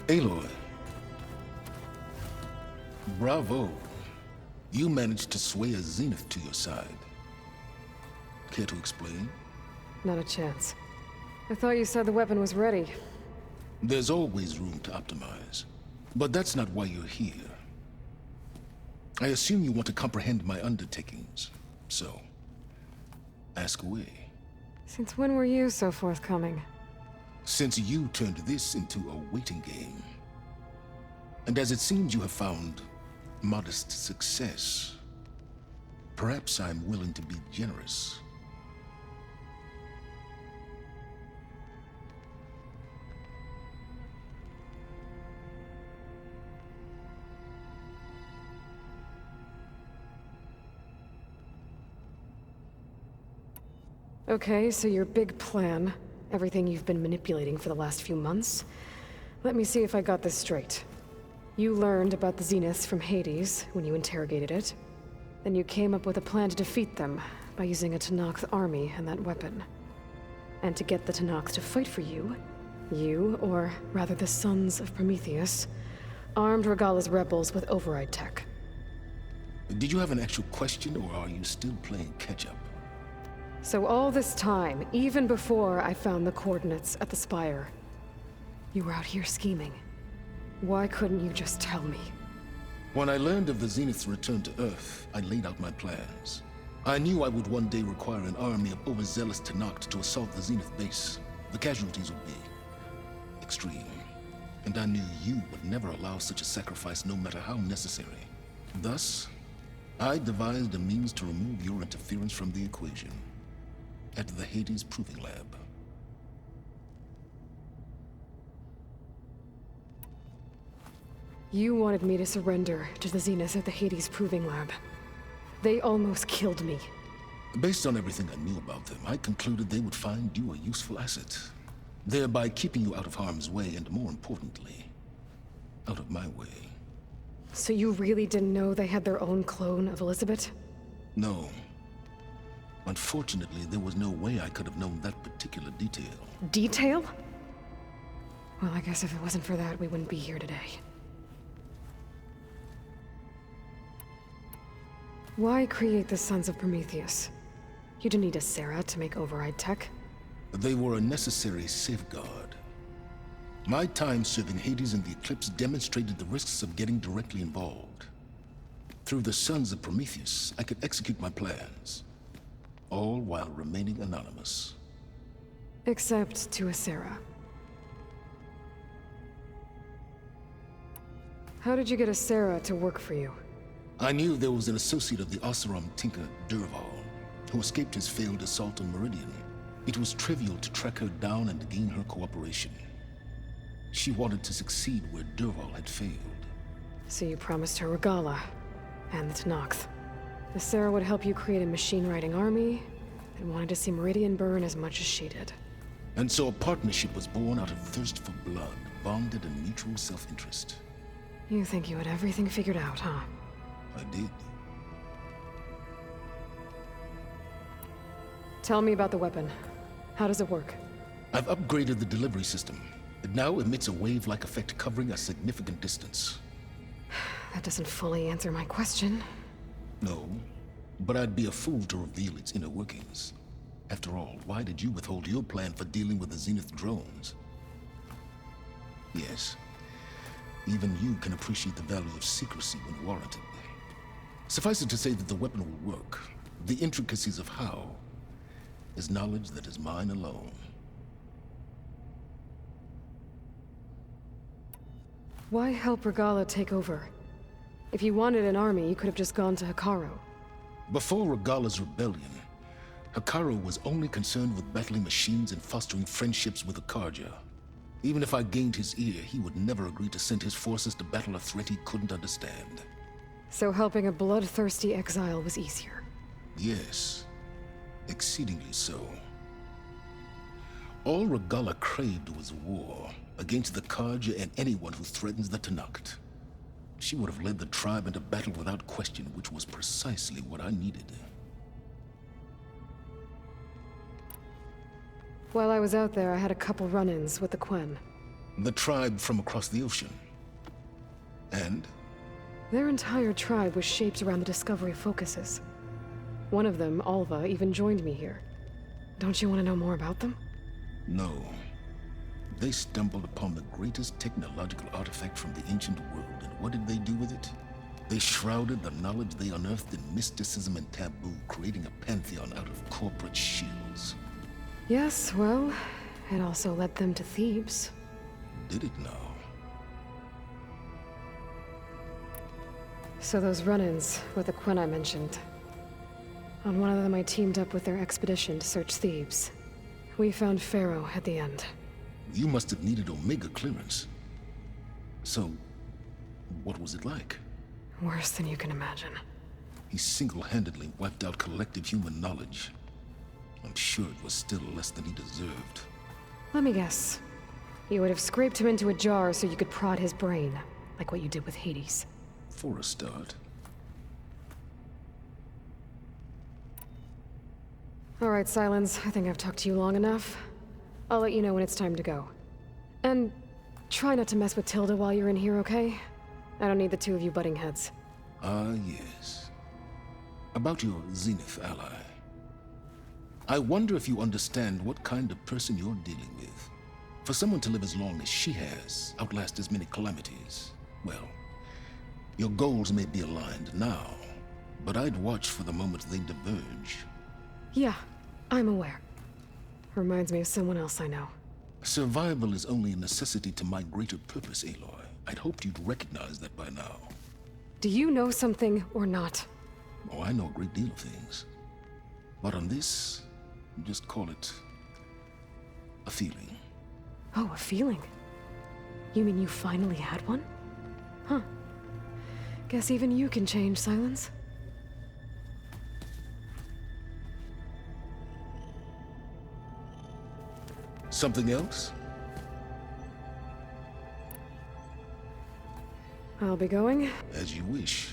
Aloy, bravo. You managed to sway a Zenith to your side. Care to explain? Not a chance. I thought you said the weapon was ready. There's always room to optimize. But that's not why you're here. I assume you want to comprehend my undertakings. So, ask away. Since when were you so forthcoming? Since you turned this into a waiting game. And as it seems you have found modest success, perhaps I'm willing to be generous. Okay, so your big plan, everything you've been manipulating for the last few months. Let me see if I got this straight. You learned about the Zeniths from Hades when you interrogated it. Then you came up with a plan to defeat them by using a Tenakth army and that weapon. And to get the Tenakth to fight for you, or rather the Sons of Prometheus, armed Regalla's rebels with override tech. Did you have an actual question, or are you still playing catch-up? So all this time, even before I found the coordinates at the Spire, you were out here scheming. Why couldn't you just tell me? When I learned of the Zenith's return to Earth, I laid out my plans. I knew I would one day require an army of overzealous Tenakth to assault the Zenith base. The casualties would be extreme. And I knew you would never allow such a sacrifice, no matter how necessary. Thus, I devised a means to remove your interference from the equation. At the Hades Proving Lab. You wanted me to surrender to the Zeniths at the Hades Proving Lab. They almost killed me. Based on everything I knew about them, I concluded they would find you a useful asset, thereby keeping you out of harm's way and, more importantly, out of my way. So you really didn't know they had their own clone of Elizabeth? No. Unfortunately, there was no way I could have known that particular detail. Detail? Well, I guess if it wasn't for that, we wouldn't be here today. Why create the Sons of Prometheus? You didn't need a Sarah to make override tech. They were a necessary safeguard. My time serving Hades and the Eclipse demonstrated the risks of getting directly involved. Through the Sons of Prometheus, I could execute my plans. All while remaining anonymous. Except to a Sarah. How did you get a Sarah to work for you? I knew there was an associate of the Oseram tinker, Dervahl, who escaped his failed assault on Meridian. It was trivial to track her down and gain her cooperation. She wanted to succeed where Dervahl had failed. So you promised her Regalla, and the Tenakth. The Sarah would help you create a machine-riding army, and wanted to see Meridian burn as much as she did. And so a partnership was born out of thirst for blood, bonded in mutual self-interest. You think you had everything figured out, huh? I did. Tell me about the weapon. How does it work? I've upgraded the delivery system. It now emits a wave-like effect covering a significant distance. That doesn't fully answer my question. No, but I'd be a fool to reveal its inner workings. After all, why did you withhold your plan for dealing with the Zenith drones? Yes, even you can appreciate the value of secrecy when warranted. Suffice it to say that the weapon will work. The intricacies of how is knowledge that is mine alone. Why help Regalla take over? If you wanted an army, you could have just gone to Hekarro. Before Regalla's rebellion, Hekarro was only concerned with battling machines and fostering friendships with Akarja. Even if I gained his ear, he would never agree to send his forces to battle a threat he couldn't understand. So helping a bloodthirsty exile was easier? Yes, exceedingly so. All Regalla craved was war against the Karja and anyone who threatens the Tenakth. She would have led the tribe into battle without question, which was precisely what I needed. While I was out there, I had a couple run-ins with the Quen. The tribe from across the ocean. And? Their entire tribe was shaped around the discovery of focuses. One of them, Alva, even joined me here. Don't you want to know more about them? No. They stumbled upon the greatest technological artifact from the ancient world, and what did they do with it? They shrouded the knowledge they unearthed in mysticism and taboo, creating a pantheon out of corporate shields. Yes, well, it also led them to Thebes. Did it now? So those run-ins with the Quen I mentioned. On one of them I teamed up with their expedition to search Thebes. We found Pharaoh at the end. You must have needed Omega clearance. So, what was it like? Worse than you can imagine. He single-handedly wiped out collective human knowledge. I'm sure it was still less than he deserved. Let me guess. You would have scraped him into a jar so you could prod his brain, like what you did with Hades. For a start. All right, Silence. I think I've talked to you long enough. I'll let you know when it's time to go. And try not to mess with Tilda while you're in here, okay? I don't need the two of you butting heads. Ah, yes. About your Zenith ally. I wonder if you understand what kind of person you're dealing with. For someone to live as long as she has, outlast as many calamities, well, your goals may be aligned now, but I'd watch for the moment they diverge. Yeah, I'm aware. Reminds me of someone else I know. Survival is only a necessity to my greater purpose, Aloy. I'd hoped you'd recognize that by now. Do you know something or not? Oh, I know a great deal of things. But on this, just call it a feeling. Oh, a feeling? You mean you finally had one? Huh. Guess even you can change, Silence. Something else? I'll be going. As you wish.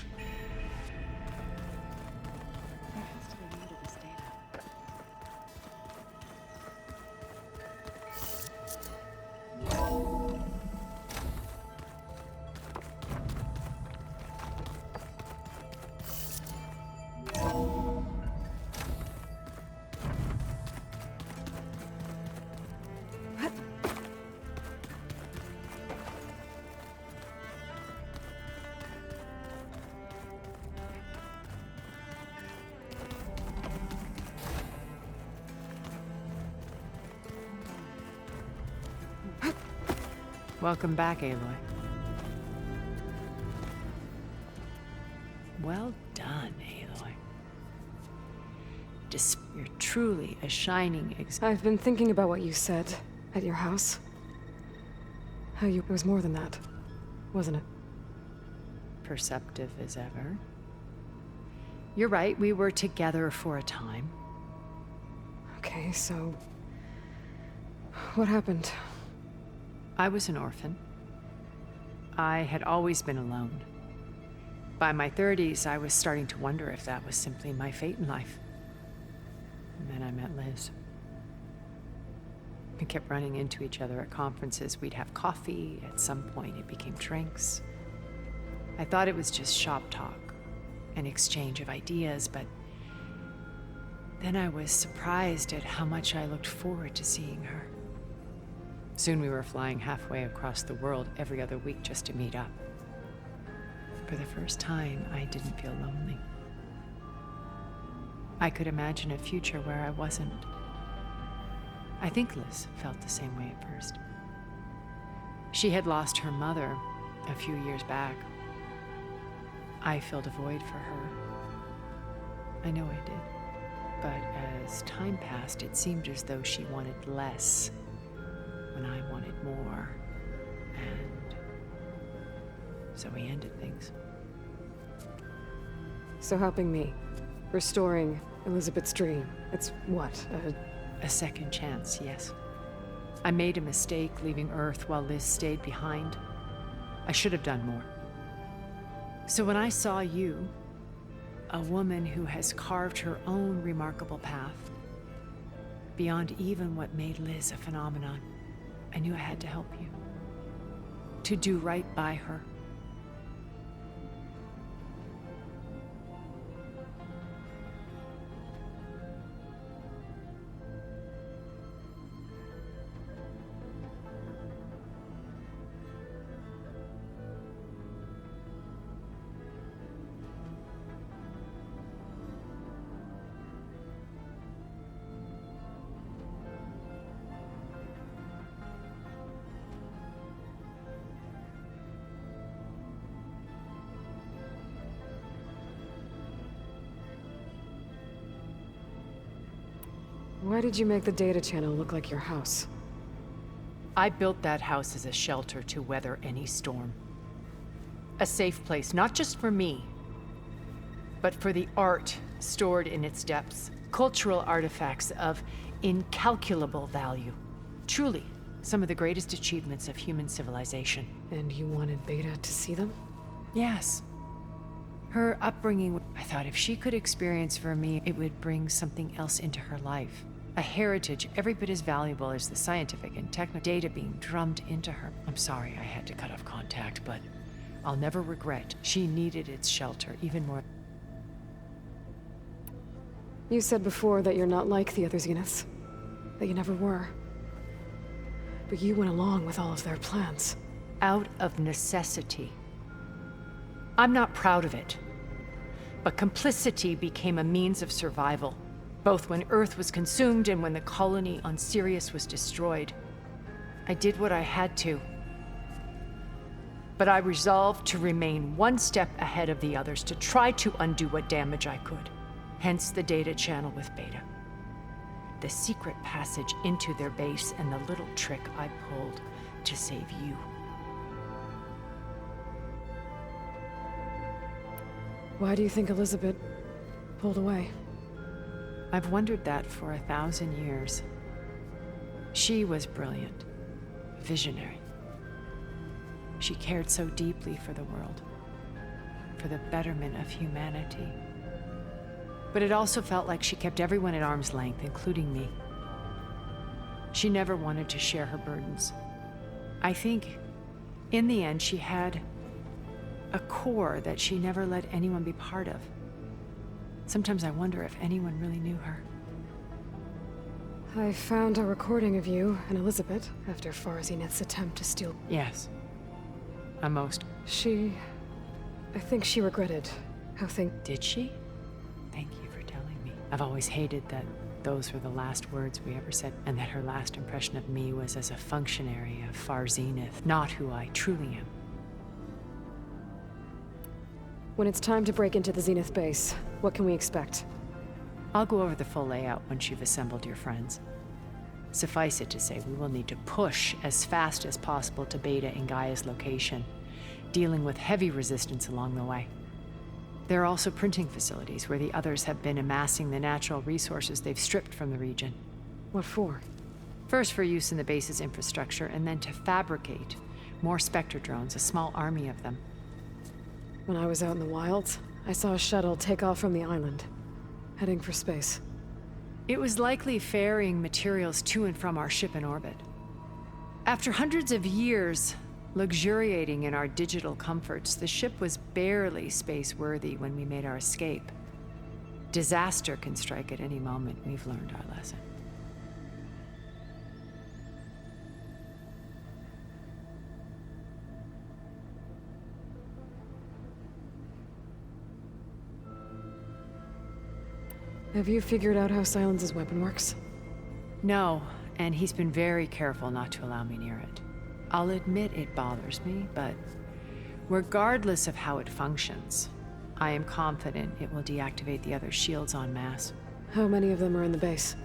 Welcome back, Aloy. Well done, Aloy. You're truly a shining I've been thinking about what you said at your house. How it was more than that, wasn't it? perceptive as ever. You're right, we were together for a time. Okay, so... what happened? I was an orphan. I had always been alone. By my 30s, I was starting to wonder if that was simply my fate in life. And then I met Liz. We kept running into each other at conferences. We'd have coffee. At some point, it became drinks. I thought it was just shop talk, an exchange of ideas, but then I was surprised at how much I looked forward to seeing her. Soon we were flying halfway across the world every other week just to meet up. For the first time, I didn't feel lonely. I could imagine a future where I wasn't. I think Liz felt the same way at first. She had lost her mother a few years back. I filled a void for her. I know I did. But as time passed, it seemed as though she wanted less when I wanted more. And so we ended things. So helping me, restoring Elizabeth's dream, it's what, A second chance, yes. I made a mistake leaving Earth while Liz stayed behind. I should have done more. So when I saw you, a woman who has carved her own remarkable path, beyond even what made Liz a phenomenon, I knew I had to help you. to do right by her. Why did you make the data channel look like your house? I built that house as a shelter to weather any storm. A safe place, not just for me, but for the art stored in its depths. Cultural artifacts of incalculable value. Truly, some of the greatest achievements of human civilization. And you wanted Beta to see them? Yes. Her upbringing, I thought if she could experience for me, it would bring something else into her life. A heritage every bit as valuable as the scientific and technical data being drummed into her. I'm sorry I had to cut off contact, but I'll never regret. She needed its shelter even more. You said before that you're not like the other Zeniths. That you never were. But you went along with all of their plans. Out of necessity. I'm not proud of it. But complicity became a means of survival. Both when Earth was consumed and when the colony on Sirius was destroyed. I did what I had to. But I resolved to remain one step ahead of the others, to try to undo what damage I could. Hence the data channel with Beta. The secret passage into their base and the little trick I pulled to save you. Why do you think Elizabeth pulled away? I've wondered that for 1,000 years. She was brilliant, visionary. She cared so deeply for the world, for the betterment of humanity. But it also felt like she kept everyone at arm's length, including me. She never wanted to share her burdens. I think, in the end, she had a core that she never let anyone be part of. Sometimes I wonder if anyone really knew her. I found a recording of you and Elizabeth after Far Zenith's attempt to steal. Yes. A most. I think she regretted how things. Did she? Thank you for telling me. I've always hated that those were the last words we ever said, and that her last impression of me was as a functionary of Far Zenith, not who I truly am. When it's time to break into the Zenith base, what can we expect? I'll go over the full layout once you've assembled your friends. Suffice it to say, we will need to push as fast as possible to Beta and Gaia's location, dealing with heavy resistance along the way. There are also printing facilities where the others have been amassing the natural resources they've stripped from the region. What for? First for use in the base's infrastructure, and then to fabricate more Spectre drones, a small army of them. When I was out in the wilds, I saw a shuttle take off from the island, heading for space. It was likely ferrying materials to and from our ship in orbit. After hundreds of years luxuriating in our digital comforts, the ship was barely space-worthy when we made our escape. Disaster can strike at any moment. We've learned our lesson. Have you figured out how Silence's weapon works? No, and he's been very careful not to allow me near it. I'll admit it bothers me, but regardless of how it functions, I am confident it will deactivate the other shields en masse. How many of them are in the base?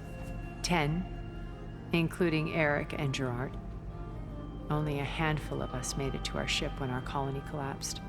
10, including Eric and Gerard. Only a handful of us made it to our ship when our colony collapsed.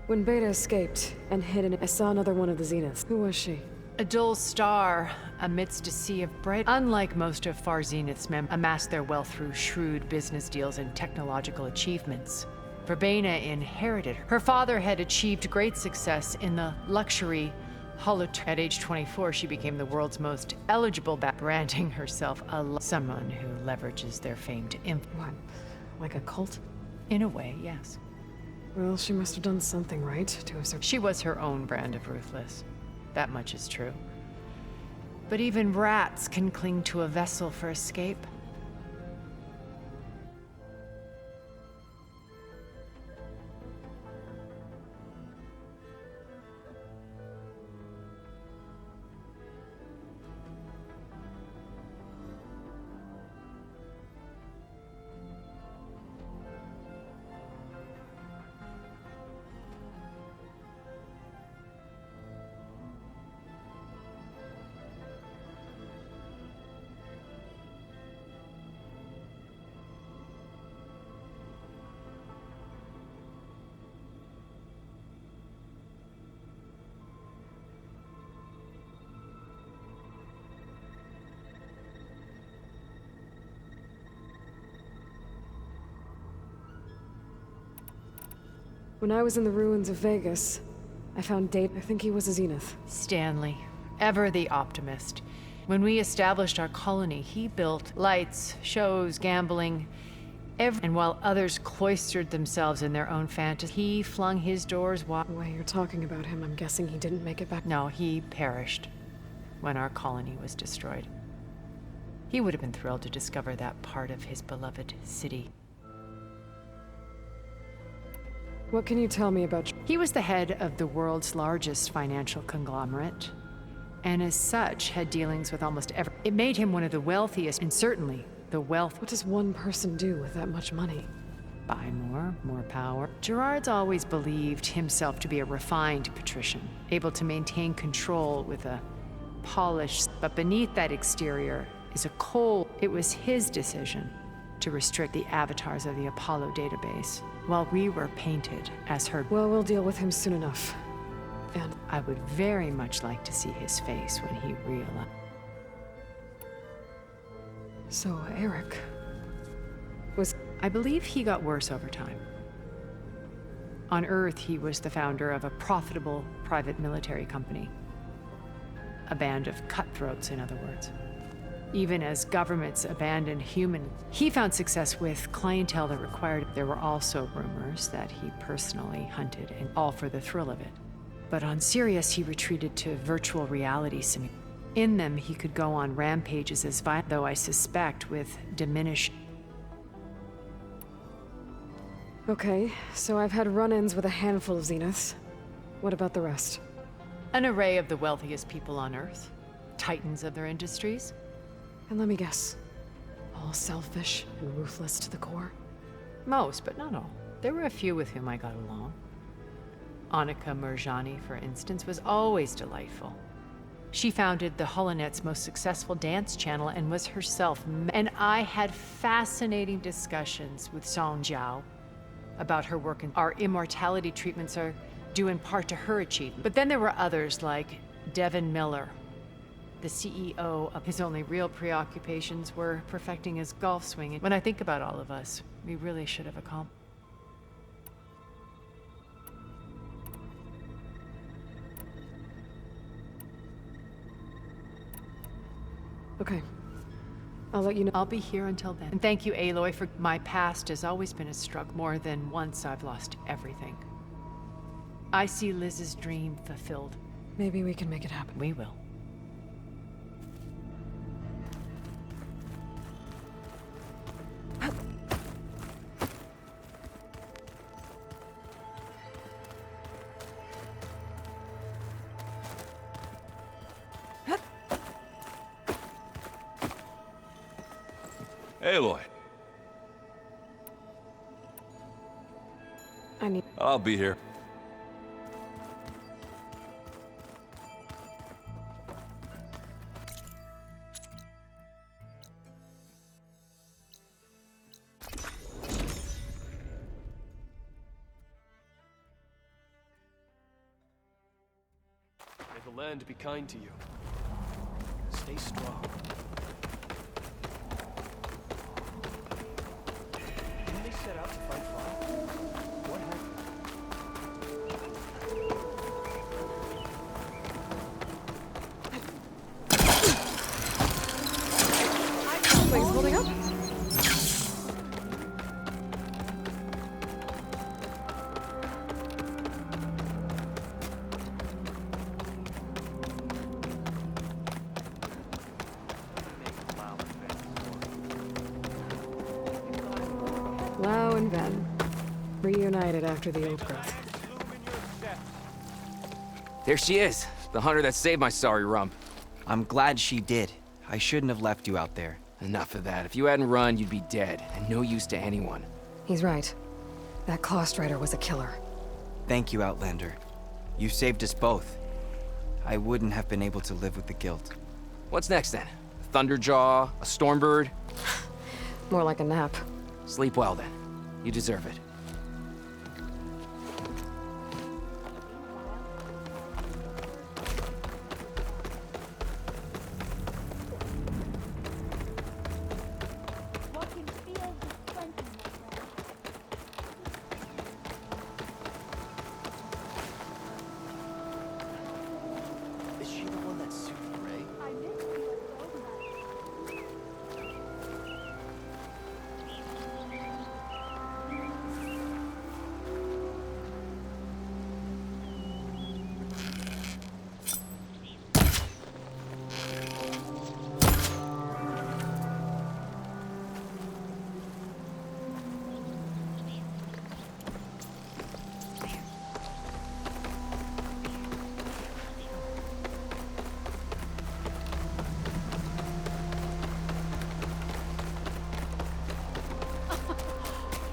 When Beta escaped and hid in it, I saw another one of the Zeniths. Who was she? A dull star amidst a sea of bright. Unlike most of Far Zenith's members, amassed their wealth through shrewd business deals and technological achievements. Verbena inherited. Her father had achieved great success in the luxury holotronic. At age 24, she became the world's most eligible, branding herself someone who leverages their fame to What? Like a cult? In a way, yes. Well, she must have done something right to have survived. She was her own brand of ruthless. That much is true. But even rats can cling to a vessel for escape. When I was in the ruins of Vegas, I found Date. I think he was a Zenith. Stanley, ever the optimist. When we established our colony, he built lights, shows, gambling, and while others cloistered themselves in their own fantasy, he flung his doors wide. The way you're talking about him, I'm guessing he didn't make it back. No, he perished when our colony was destroyed. He would have been thrilled to discover that part of his beloved city. What can you tell me about... He was the head of the world's largest financial conglomerate, and as such had dealings with almost every... It made him one of the wealthiest, and certainly the wealth... What does one person do with that much money? Buy more power. Gerard's always believed himself to be a refined patrician, able to maintain control with a polished... But beneath that exterior is a cold... It was his decision to restrict the avatars of the Apollo database, while we were painted as her... Well, we'll deal with him soon enough. And I would very much like to see his face when he realized... so, Eric... was... I believe he got worse over time. On Earth, he was the founder of a profitable private military company. A band of cutthroats, in other words. Even as governments abandoned human... He found success with clientele that required... There were also rumors that he personally hunted, and all for the thrill of it. But on Sirius, he retreated to virtual reality simulations. In them, he could go on rampages as violent, though I suspect with diminished... Okay, so I've had run-ins with a handful of Zeniths. What about the rest? An array of the wealthiest people on Earth. Titans of their industries. And let me guess, all selfish and ruthless to the core? Most, but not all. There were a few with whom I got along. Annika Murjani, for instance, was always delightful. She founded the HoloNet's most successful dance channel and was herself... And I had fascinating discussions with Song Jiao about her work, and our immortality treatments are due in part to her achievement. But then there were others like Devin Miller, the CEO of his only real preoccupations were perfecting his golf swing. And when I think about all of us, we really should have accomplished. Okay. I'll let you know. I'll be here until then. And thank you, Aloy, for my past has always been a struggle. More than once I've lost everything. I see Liz's dream fulfilled. Maybe we can make it happen. We will. Aloy. I'll be here. the land be kind to you. Stay strong. Didn't they set out to fight fire? What happened? Wings holding up? Lau and Ben, reunited after the old growth. There she is, the hunter that saved my sorry rump. I'm glad she did. I shouldn't have left you out there. Enough of that. If you hadn't run, you'd be dead, and no use to anyone. He's right. That Claw Strider was a killer. Thank you, Outlander. You saved us both. I wouldn't have been able to live with the guilt. What's next then? A Thunderjaw? A Stormbird? More like a nap. Sleep well then. You deserve it. Is she the one that suited Ray?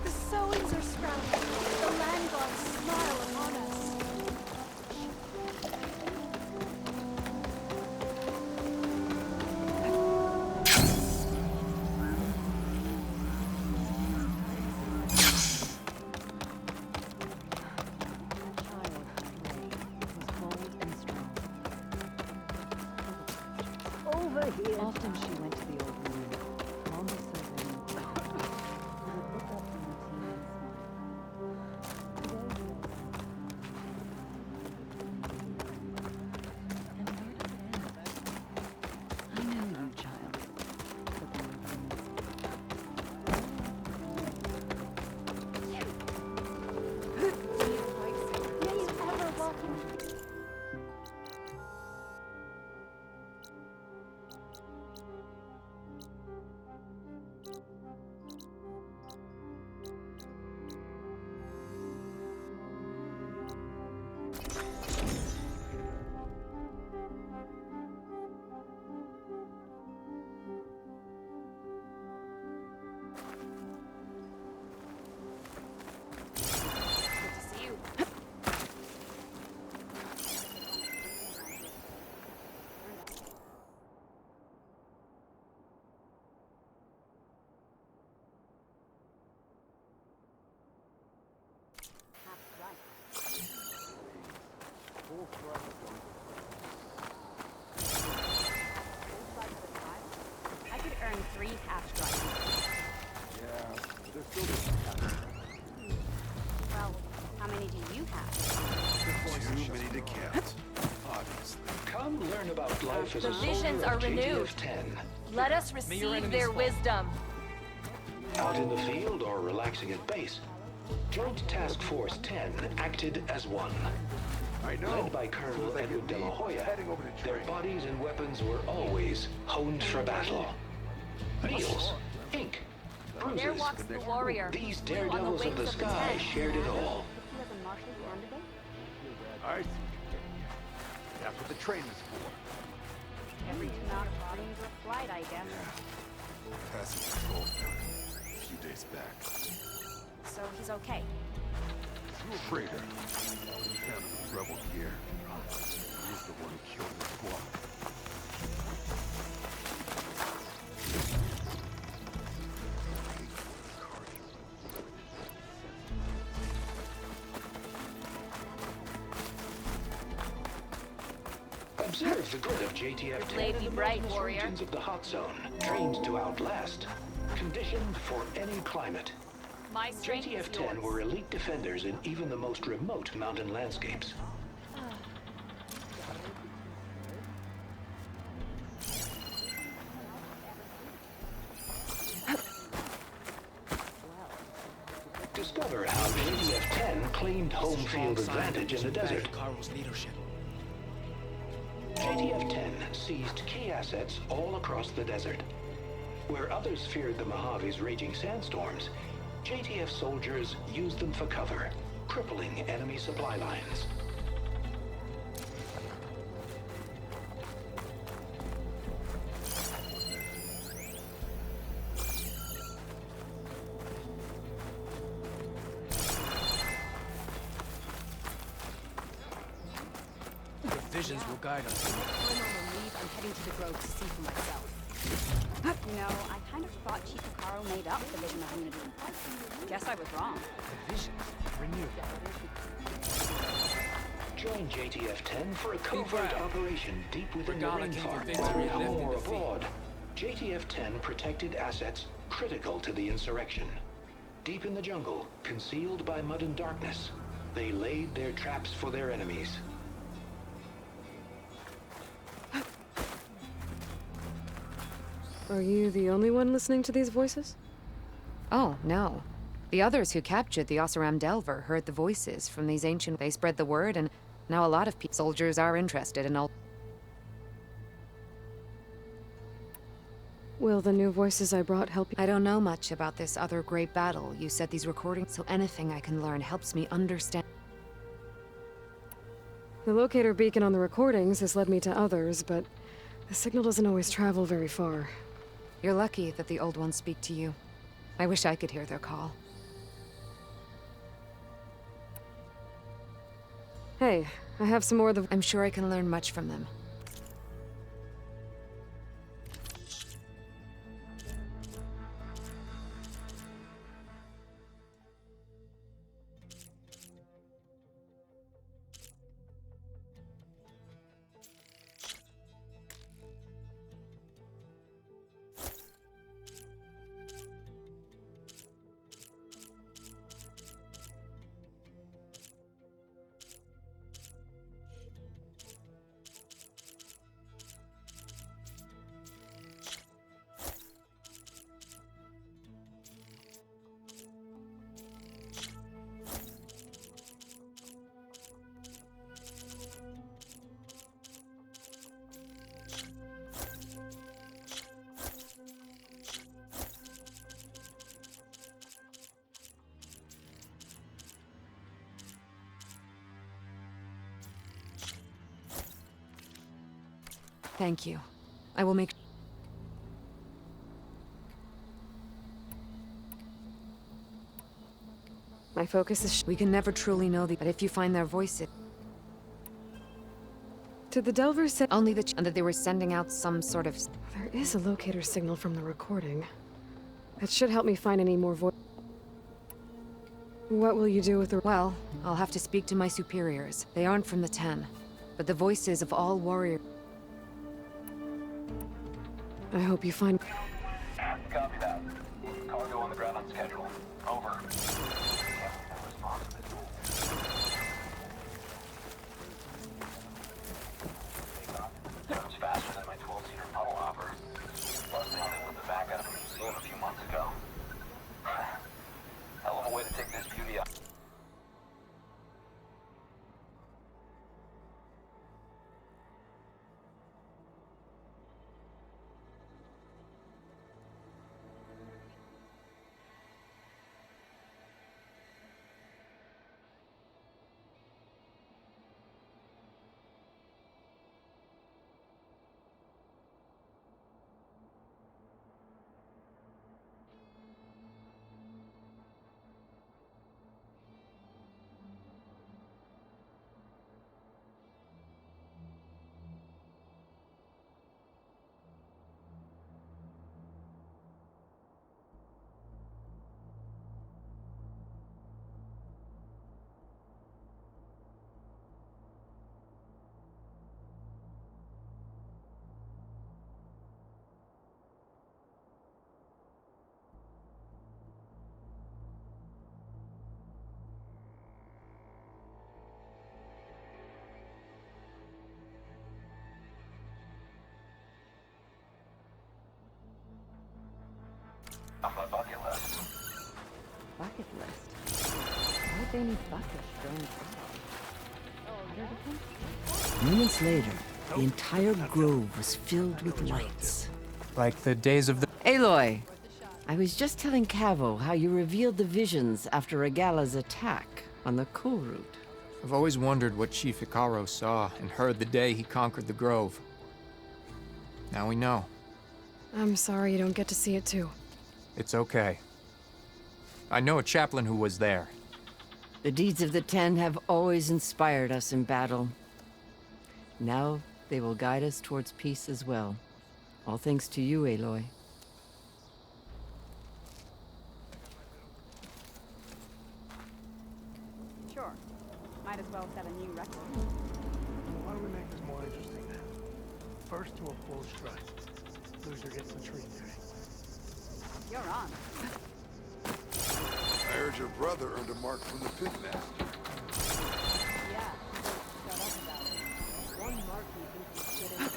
The sowings are sprouting. The land gods smile upon us. Often she went to the old room, long so very would look up from the tea and smile. And where did it end? I know you, child. But then May you ever walk in I could earn 3 half-strikes. Well, how many do you have? Too many to count, obviously. Come learn about life as The a visions soldier are of renewed. JTF 10. Let us receive their wisdom. Out in the field or relaxing at base, Joint Task Force 10 acted as one. I know. Led by Colonel Soon as I Edward get de la leave, Hoya, heading over to their train. bodies and weapons were always honed for battle. Meals, ink, There bruises. walks the warrior. These flew on the daredevils of wings the sky tent. shared it all. He was a martial candidate? I see. That's what the training's for. Every knock dreams of flight, I guess. Passing patrol a few days back. So he's okay. Through a freighter. We found him with rebel gear. He's the one who killed the squad. Observe the grid of JTF-10 Blade and be the bright, mountainous warrior. regions of the hot zone, trained to outlast, conditioned for any climate. My strength is JTF-10 yours. were elite defenders in even the most remote mountain landscapes. Discover how JTF-10 claimed home field advantage in the desert. Carl's leadership. JTF-10 seized key assets all across the desert. Where others feared the Mojave's raging sandstorms, JTF soldiers used them for cover, crippling enemy supply lines. The visions will guide us. I'm on leave. I'm heading to the grove to see for myself. You know, I kind of thought Chief Caro made up the vision of unity. Guess I was wrong. The visions renewed. Join JTF-10 for a covert proud. operation deep within the Regala came for rainforest, victory and home left in or defeat. abroad. JTF-10 protected assets critical to the insurrection. Deep in the jungle, concealed by mud and darkness, they laid their traps for their enemies. Are you the only one listening to these voices? Oh, no. The others who captured the Oseram Delver heard the voices from these ancient... They spread the word, and now a lot of soldiers are interested in all... Will the new voices I brought help you? I don't know much about this other great battle. You said these recordings, so anything I can learn helps me understand... The locator beacon on the recordings has led me to others, but the signal doesn't always travel very far. You're lucky that the old ones speak to you. I wish I could hear their call. Hey, I have some more of the... I'm sure I can learn much from them. Thank you. I will make... My focus is... We can never truly know but if you find their voices... Did the Delvers say... Only and that they were sending out some sort of... There is a locator signal from the recording. That should help me find any more voice... What will you do with the... Well, I'll have to speak to my superiors. They aren't from the Ten, but the voices of all warriors... I hope you find... Copy that. Cargo on the ground on schedule. Over. It was faster than my 12-seater puddle hopper. Plus, they only put the back out of a museum a few months ago. Hell of a way to take this beauty out. Bucket list? Why would they need buckets during Moments later, the entire grove was filled with lights. Like the days of the... Aloy, I was just telling Cavo how you revealed the visions after Regala's attack on the Cool Route. I've always wondered what Chief Icaro saw and heard the day he conquered the Grove. Now we know. I'm sorry you don't get to see it too. It's okay. I know a chaplain who was there. The deeds of the Ten have always inspired us in battle. Now they will guide us towards peace as well. All thanks to you, Aloy. Sure. Might as well set a new record. Why don't we make this more interesting then? First to a full strut. Loser gets the treat. You're on. I heard your brother earned a mark from the Pitmaster. Yeah. Shut up about it. One mark you think you fit in.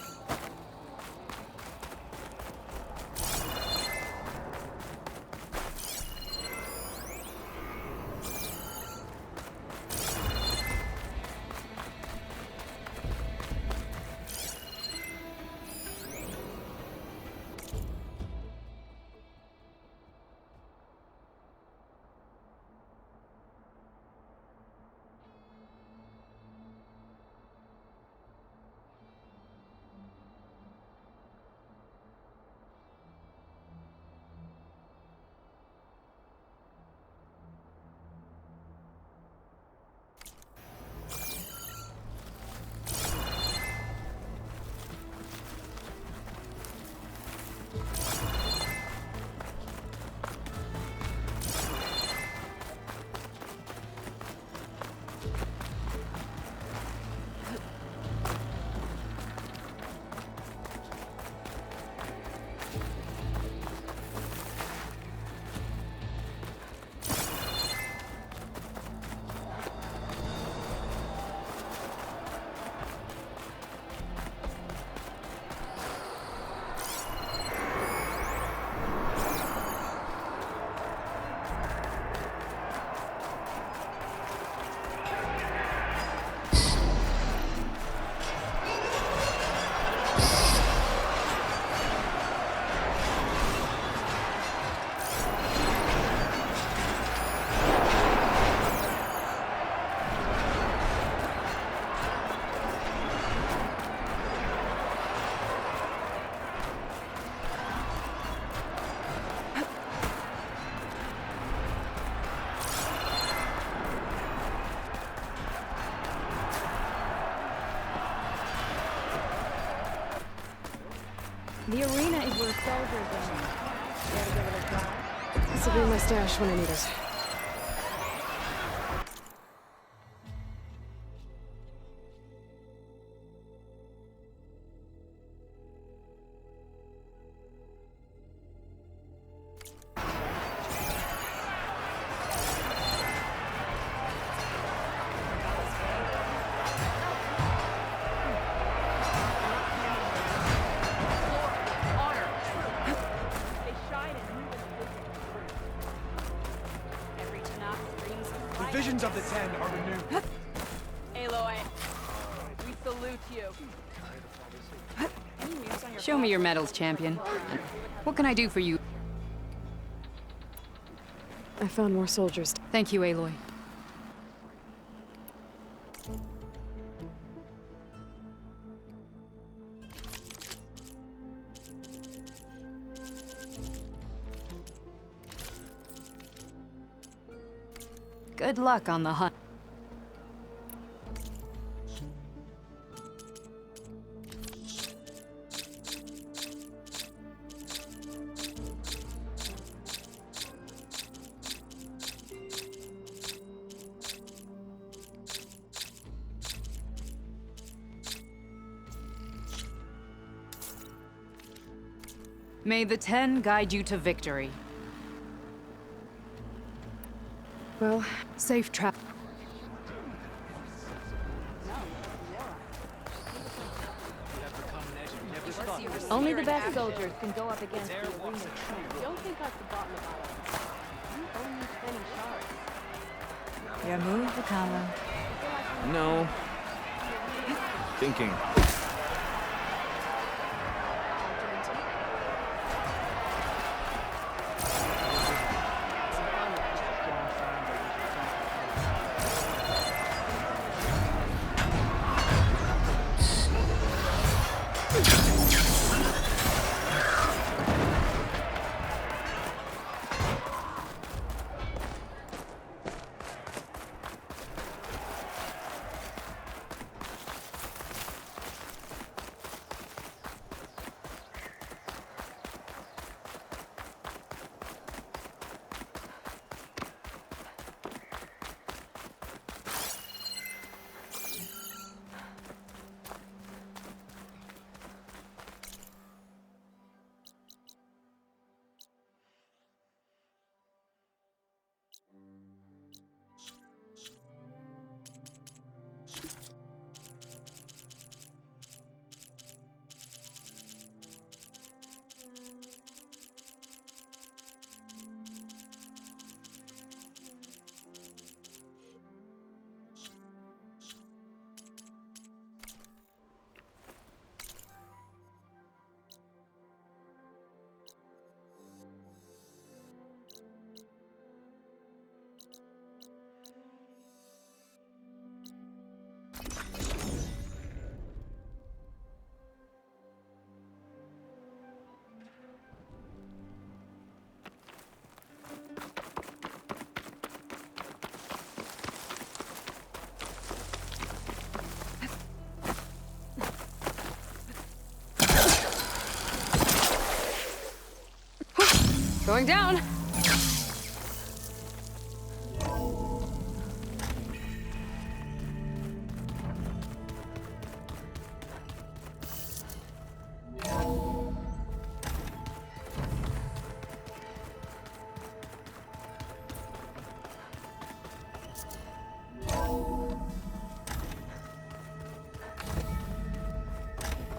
The arena is where soldiers are. Care to give it a try? This will be my stash when I need it. Visions of the Ten are renewed. Aloy, we salute you. Show me your medals, champion. What can I do for you? I found more soldiers. Thank you, Aloy. Good luck on the hunt. May the Ten guide you to victory. Well, safe travel. Only the best soldiers can go up against the arena. Don't think us the bottom of Your move, Akala. No. Thinking. Going down.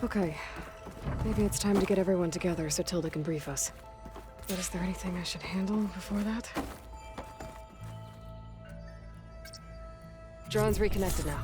Okay. Maybe it's time to get everyone together so Tilda can brief us. But is there anything I should handle before that? Drone's reconnected now.